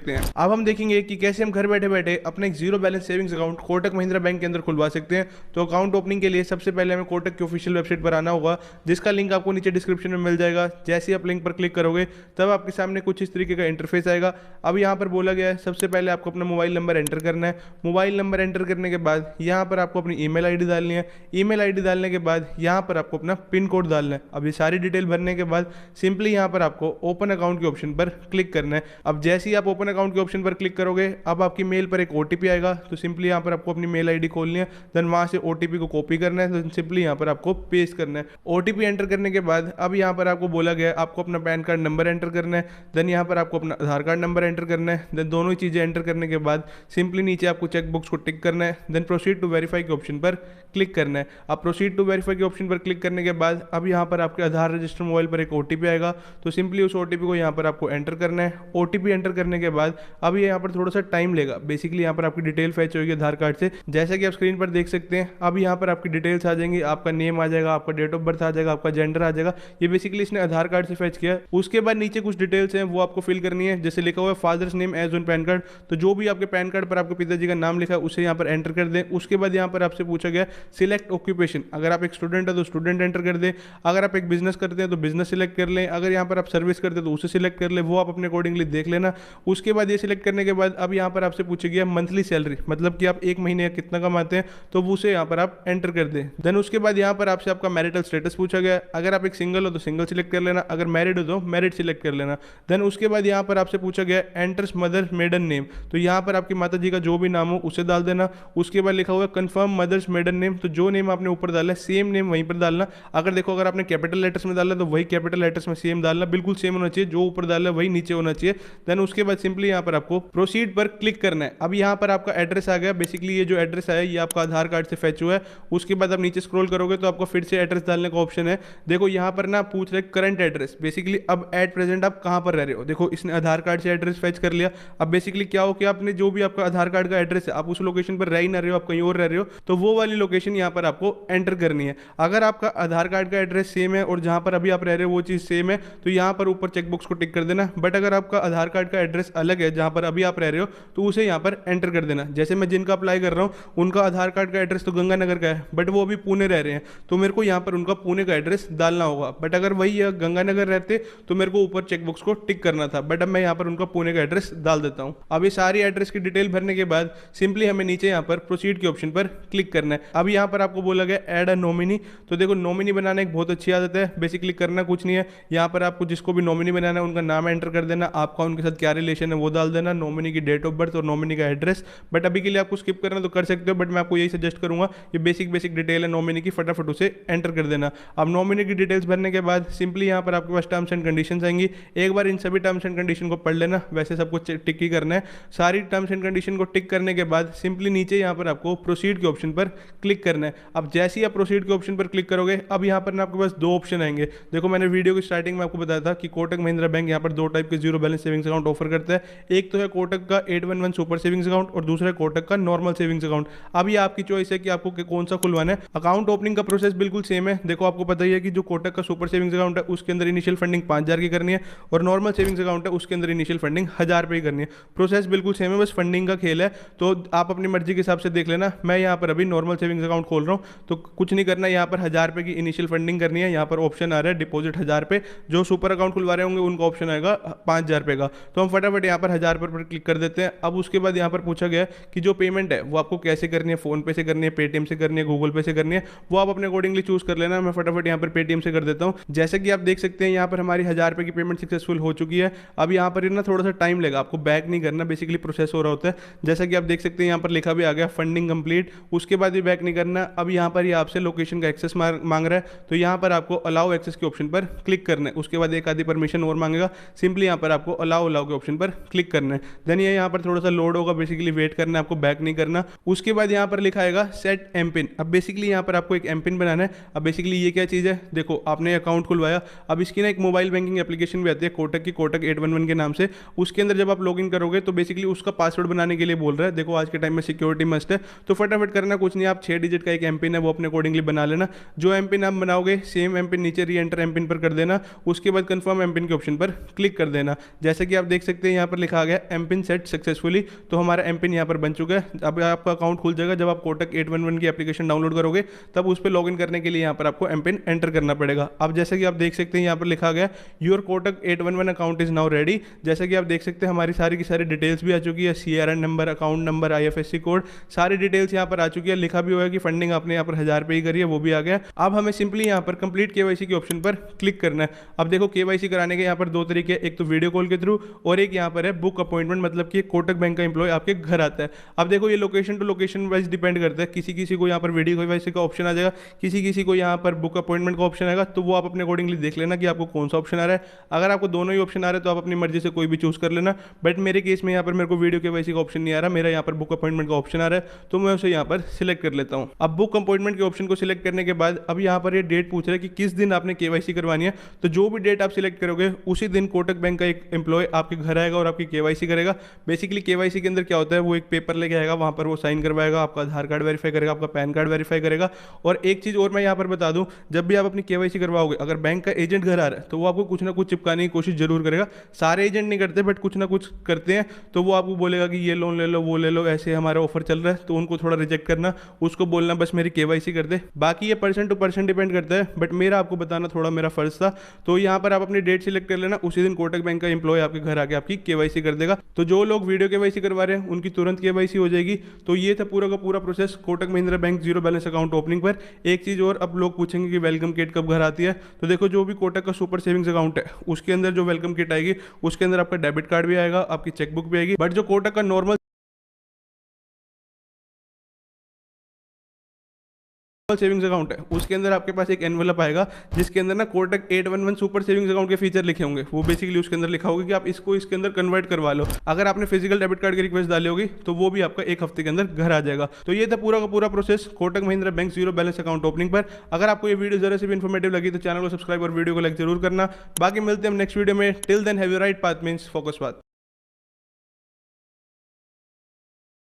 सकते हैं। अब हम देखेंगे कि कैसे हम घर बैठे बैठे अपने एक zero balance savings account Kotak Mahindra bank के अंदर खुलवा सकते हैं। तो अकाउंट ओपनिंग के लिए सबसे पहले हमें कोटक की ऑफिशियल वेबसाइट पर आना होगा, जिसका लिंक आपको नीचे डिस्क्रिप्शन में मिल जाएगा। जैसे ही आप लिंक पर क्लिक करोगे तब आपके सामने कुछ इस तरीके का इंटरफेस आएगा। अब यहाँ पर बोला गया है सबसे पहले आपको अपना मोबाइल नंबर एंटर करना है। मोबाइल नंबर एंटर करने के बाद यहाँ पर आपको अपनी ईमेल आईडी डालनी है। ईमेल आईडी डालने के बाद यहाँ पर आपको अपना पिन कोड डालना है। अब ये सारी डिटेल भरने के बाद सिंपली यहाँ पर आपको ओपन अकाउंट के ऑप्शन पर क्लिक करना है। अब जैसे ही आप ओपन अकाउंट के ऑप्शन पर क्लिक करोगे अब आपकी मेल पर एक ओटीपी आएगा। तो सिंपली यहाँ पर आपको अपनी मेल आईडी खोलनी है, देन वहाँ से ओटीपी को कॉपी करना है, तो सिंपली यहाँ पर आपको पेस्ट करना है। ओटीपी एंटर करने के बाद अब यहाँ पर आपको बोला गया है आपको अपना पैन कार्ड नंबर एंटर करना है, देन यहाँ पर आपको अपना आधार कार्ड नंबर एंटर करना है। देन दोनों ही चीज़ें एंटर करने के बाद सिंपली नीचे आपको चेक बॉक्स को टिक करना है, देन प्रोसीड टू वेरीफाई के ऑप्शन पर क्लिक करना है। अब प्रोसीड टू वेरीफाई के ऑप्शन पर क्लिक करने के बाद अब यहाँ पर आपके आधार रजिस्टर मोबाइल पर एक ओटीपी आएगा। तो सिंपली उस ओटीपी को यहाँ पर आपको एंटर करना है। ओटीपी एंटर करने के बाद अब ये यहाँ पर थोड़ा सा टाइम लेगा। बेसिकली यहाँ पर आपकी डिटेल फैच होगी आधार कार्ड से, जैसा कि आप स्क्रीन पर देख सकते हैं। अब यहाँ पर आपकी डिटेल्स आ जाएंगी, आपका नेम आ जाएगा, आपका डेट ऑफ बर्थ आ जाएगा, आपका जेंडर आ जाएगा। ये बेसिकली इसने आधार कार्ड से फैच किया। उसके बाद नीचे कुछ डिटेल्स हैं वो आपको फिल करनी है। जैसे लिखा हुआ है father's name as on PAN card, तो जो भी आपके पैन कार्ड पर आपके पिताजी का नाम लिखा है उसे यहाँ पर एंटर कर दें। उसके बाद यहाँ पर आपसे पूछा गया सिलेक्ट ऑक्यूपेशन, अगर आप एक स्टूडेंट है तो स्टूडेंट एंटर कर दें, अगर आप एक बिजनेस करते हैं तो बिजनेस सिलेक्ट कर लें, अगर यहाँ पर आप सर्विस करते हैं तो उसे सिलेक्ट कर लें, वो आप अपने अकॉर्डिंगली देख लेना। उसके बाद ये सिलेक्ट करने के बाद अब यहाँ पर आपसे पूछा गया मंथली सैलरी, मतलब कि आप एक महीने का कितना कमाते हैं, तो उसे यहाँ पर आप एंटर कर दें। देन उसके बाद यहाँ पर आपसे आपका मैरिटल स्टेटस पूछा गया, अगर आप एक सिंगल हो तो सिंगल सिलेक्ट कर लेना, अगर मैरिड हो तो मैरिड सिलेक्ट कर लेना। देन उसके बाद यहाँ पर आपसे पूछा गया एंटर्स मदर मेडन नेम, तो यहाँ पर आपकी माता जी का जो भी नाम हो उसे डाल देना। उसके बाद लिखा हुआ है कंफर्म मदर्स मेडन नेम, तो जो नेम आपने ऊपर डाला है सेम नेम वहीं पर डालना। अगर देखो अगर आपने कैपिटल लेटर्स में डाला तो वही कैपिटल लेटर्स में सेम डालना, बिल्कुल सेम होना चाहिए, जो ऊपर डाला है वही नीचे होना चाहिए। देन उसके बाद सिंपली यहाँ पर आपको प्रोसीड पर क्लिक करना है। अब यहाँ पर आपका एड्रेस आ गया। बेसिकली ये जो एड्रेस आया ये आपका आधार कार्ड से फैच हुआ है। उसके बाद आप नीचे स्क्रॉल करोगे तो आपको फिर से एड्रेस डालने का ऑप्शन है। देखो यहाँ पर ना पूछ रहे करंट एड्रेस, बेसिकली अब एट प्रेजेंट आप कहाँ पर रह रहे हो। देखो इसने आधार कार्ड से एड्रेस फैच कर लिया। अब बेसिकली क्या हो कि आपने जो भी आपका आधार कार्ड का एड्रेस है आप उस लोकेशन पर रह ही ना रहे हो, आप कहीं और रह रहे हो, तो वो वाली लोकेशन यहाँ पर आपको एंटर करनी है। अगर आपका आधार कार्ड का एड्रेस सेम है और जहाँ पर अभी आप रह रहे हो वो चीज़ सेम है तो यहाँ पर ऊपर चेकबॉक्स को टिक कर देना। बट अगर आपका आधार कार्ड का एड्रेस अलग है जहाँ पर अभी आप रह रहे हो तो उसे यहाँ पर एंटर कर देना। जैसे मैं जिनका अप्लाई कर रहा हूँ उनका आधार कार्ड का एड्रेस तो गंगानगर का है, बट वो अभी पुणे रह रहे हैं, तो मेरे को यहाँ पर उनका पुणे का एड्रेस डालना होगा। बट अगर वही गंगानगर रहते तो मेरे को ऊपर चेकबॉक्स को टिक करना था, बट अब मैं यहाँ पर उनका पुणे का एड्रेस डाल देता हूँ। अब ये सारी एड्रेस की डिटेल भरने के बाद सिंपली हमें नीचे यहाँ पर प्रोसीड के ऑप्शन पर क्लिक करना है। अब यहाँ पर आपको बोला गया ऐड अ नॉमिनी, तो देखो नॉमिनी बनाना एक बहुत अच्छी आदत है। बेसिकली करना कुछ नहीं है, यहाँ पर आपको जिसको भी नॉमिनी बनाना है उनका नाम एंटर कर देना, आपका उनके साथ क्या रिलेशन है वो डाल देना, नॉमिनी की डेट ऑफ बर्थ और नॉमिनी का एड्रेस। बट अभी के लिए आपको स्किप करना तो कर सकते हो, बट मैं आपको यही सजेस्ट करूंगा, ये बेसिक डिटेल है नॉमिनी की, फटाफट उसे एंटर कर देना। अब नॉमिनी की डिटेल्स भरने के बाद सिंपली यहाँ पर आपके पास टर्म्स एंड कंडीशंस आएंगी। एक बार इन सभी टर्म्स एंड कंडीशन को पढ़ लेना, वैसे सबको टिक ही करना है। सारी टर्म्स एंड कंडीशन को टिक करने के बाद सिंपली नीचे यहाँ पर आपको प्रोसीड के ऑप्शन पर क्लिक करना है। अब जैसे ही आप प्रोसीड के ऑप्शन पर क्लिक करोगे अब यहाँ पर ना आपके पास दो ऑप्शन आएंगे। देखो मैंने वीडियो की स्टार्टिंग में आपको बताया था कि कोटक महिंद्रा बैंक यहाँ पर दो टाइप के zero balance savings account offer करता है। एक तो है कोटक का 811 सुपर सेविंग्स अकाउंट और दूसरा है कोटक का नॉर्मल सेविंग्स अकाउंट। अब ये आपकी चॉइस है कि आपको कौन सा खुलवाना है। अकाउंट ओपनिंग का प्रोसेस बिल्कुल सेम है। देखो आपको पता ही है कि जो कोटक का सुपर सेविंग्स अकाउंट है उसके अंदर इनिशियल फंडिंग 5000 की करनी है और नॉर्मल सेविंग्स अकाउंट है उसके अंदर इनिशियल फंडिंग 1000 रुपये की करनी है। प्रोसेस बिल्कुल सेम है, बस फंडिंग का खेल है, तो आप अपनी मर्जी के हिसाब से देख लेना। मैं यहाँ पर अभी नॉर्मल सेविंग्स अकाउंट खोल रहा हूँ, तो कुछ नहीं करना, यहाँ पर 1000 रुपये की इनिशियल फंडिंग करनी है। यहाँ पर ऑप्शन आ रहा है डिपॉजिट 1000 रुपये, जो सुपर अकाउंट खुलवा रहे होंगे उनका ऑप्शन आएगा 5000 रुपये का, तो हम फटाफट यहाँ पर 1000 रुपये पर क्लिक कर देते हैं। अब उसके बाद यहाँ पर पूछा गया कि जो पेमेंट है वो आपको कैसे करनी है, फोन पे से करनी है, पेटीएम से करनी है, गूगल पे से करनी है, वो आप अपने अकॉर्डिंगली चूज कर लेना। मैं फटाफट यहाँ पर पेटीएम से कर देता हूँ। जैसे कि आप देख सकते हैं यहाँ पर हमारी 1000 रुपये की पेमेंट सक्सेसफुल हो चुकी है। अब यहाँ पर ना थोड़ा सा टाइम लेगा, आपको बैक नहीं करना, बेसिकली प्रोसेस हो रहा होता है। जैसा कि आप देख सकते हैं यहाँ पर लिखा भी आ गया फंडिंग कंप्लीट, उसके बाद भी बैक नहीं करना। अब यहाँ पर ये आपसे लोकेशन का एक्सेस मांग रहा है, तो यहाँ पर आपको अलाउ एक्सेस के ऑप्शन पर क्लिक करना है। उसके बाद एक आधी परमिशन और मांगेगा, सिंपली यहाँ पर आपको अलाउ के ऑप्शन पर क्लिक करना है। देन ये यहाँ पर थोड़ा सा लोड होगा, बेसिकली वेट करना है, आपको बैक नहीं करना। उसके बाद यहाँ पर लिखा आएगा सेट एम पिन। अब बेसिकली यहाँ पर आपको एक एम पिन बनाना है। अब बेसिकली ये क्या चीज़ है, देखो आपने अकाउंट खुलवाया, अब इसकी ना एक मोबाइल बैंकिंग एप्लीकेशन भी आती है कोटक की, कोटक 811 के नाम से। उसके अंदर जब आप लॉगिन करोगे तो बेसिकली उसका पासवर्ड बनाने के लिए बोल रहा है। देखो आज के टाइम में सिक्योरिटी मस्ट है, तो फटाफट करना कुछ नहीं, आप 6 डिजिट का एक एम पिन है वो अपने अकॉर्डिंगली बना लेना। जो एम पिन आप बनाओगे सेम एम पिन नीचे री एंटर एम पिन पर कर देना। उसके बाद कंफर्म एम पिन के ऑप्शन पर क्लिक कर देना। जैसे कि आप देख सकते हैं यहाँ पर लिखा आ गया एम पिन सेट सक्सेसफुली, तो हमारा एम पिन यहाँ पर बन चुका है। अब आपका अकाउंट खुल जाएगा। जब आप कोटक 811 की एप्लीकेशन डाउनलोड करोगे तब उस पर लॉगिन करने के लिए यहाँ पर आपको एम पिन एंटर करना पड़ेगा। अब जैसे कि आप देख सकते हैं यहाँ पर लिखा गया your Kotak 811 account is now ready. जैसे कि आप देख सकते हैं हमारी सारी की सारी डिटेल्स भी आ चुकी है, CRN number, account number, IFSC code, सारी डिटेल्स यहाँ पर आ चुकी है। लिखा भी हुआ है कि फंडिंग आपने यहाँ पर 1000 रुपये ही करी है, वो भी आ गया। अब हमें सिंपली यहाँ पर कंप्लीट KYC के ऑप्शन पर क्लिक करना है। अब देखो KYC कराने के यहाँ पर दो तरीके, एक तो वीडियो कॉल के थ्रू और एक यहाँ पर है बुक अपॉइंटमेंट, मतलब कि कोटक बैंक का एम्प्लॉय आपके घर आता है। अब देखो ये location to location wise depend करता है, किसी किसी को यहाँ पर वीडियो KYC का ऑप्शन आ जाएगा, किसी किसी को यहाँ पर बुक अपॉइंटमेंट का ऑप्शन आएगा। तो वो आप अपने अकॉर्डिंगली देख लेना कि आपको कौन सा ऑप्शन आ रहा है। अगर आपको दोनों ही ऑप्शन आ रहे हैं तो आप अपनी मर्जी से कोई भी चूज कर लेना, बट मेरे केस में यहाँ पर मेरे को वीडियो KYC का ऑप्शन नहीं आ रहा, मेरा यहाँ पर बुक अपॉइंटमेंट का ऑप्शन आ रहा है, तो मैं उसे यहाँ पर सिलेक्ट कर लेता हूँ। अब बुक अपॉइंटमेंट के ऑप्शन को सिलेक्ट करने के बाद अब यहाँ पर ये डेट पूछ रहा है कि किस दिन आपने KYC करवानी है। तो जो भी डेट आप सिलेक्ट करोगे उसी दिन कोटक बैंक का एक एम्प्लॉय आपके घर आएगा और आपकी KYC करेगा। बेसिकली KYC के अंदर क्या होता है, वो एक पेपर लेके आएगा, वहाँ पर वो साइन करवाएगा, आपका आधार कार्ड वेरीफाई करेगा, आपका पैन कार्ड वेरीफाई करेगा। और एक चीज़ और मैं यहाँ पर बता दूँ, जब भी आप अपनी KYC करवाओगे, अगर बैंक का एजेंट घर आ रहा है तो वो आपको कुछ ना कुछ चिपकाने की कोशिश जरूर करेगा। सारे एजेंट नहीं करते बट कुछ ना कुछ करते हैं। तो वो आपको बोलेगा कि ये लोन ले लो, वो ले लो, ऐसे हमारा ऑफर चल रहा है, तो उनको थोड़ा रिजेक्ट करना, उसको बोलना बस मेरी KYC कर दे। बाकी ये पर्सन टू पर्सन डिपेंड करता है, बट मेरा आपको बताना थोड़ा मेरा फर्ज था। तो यहाँ पर आप अपनी डेट सिलेक्ट कर लेना, उसी दिन कोटक बैंक का एम्प्लॉय आपके घर आके आपकी KYC कर देगा। तो जो लोग वीडियो KYC करवा रहे हैं उनकी तुरंत KYC हो जाएगी। तो ये था पूरा का पूरा process Kotak Mahindra bank zero balance account opening पर। एक चीज़ और, अब लोग पूछेंगे कि वेलकम किट कब घर आती है, तो देखो जो भी कोटक का सुपर सेविंग्स अकाउंट है उसके अंदर जो वेलकम किट आएगी उसके अंदर आपका डेबिट कार्ड भी आएगा, आपकी चेकबुक भी आएगी। बट जो कोटक का नॉर्मल सेविंग्स अकाउंट है उसके अंदर आपके पास एक एनवेलप आएगा जिसके अंदर ना कोटक 811 सुपर सेविंग्स अकाउंट के फीचर लिखे होंगे। वो बेसिकली उसके अंदर लिखा होगा कि आप इसको इसके अंदर कन्वर्ट करवा लो। अगर आपने फिजिकल डेबिट कार्ड की रिक्वेस्ट डाली होगी तो वो भी आपका एक हफ्ते के अंदर घर आ जाएगा। तो ये था पूरा का पूरा process Kotak Mahindra bank zero balance account opening पर। अगर आपको ये वीडियो जरा से भी इन्फॉर्मेटिव लगी तो चैनल को सब्सक्राइब और वीडियो को लाइक जरूर करना। बाकी मिलते हैं हम नेक्स्ट वीडियो में। Till then have you right path means focus path.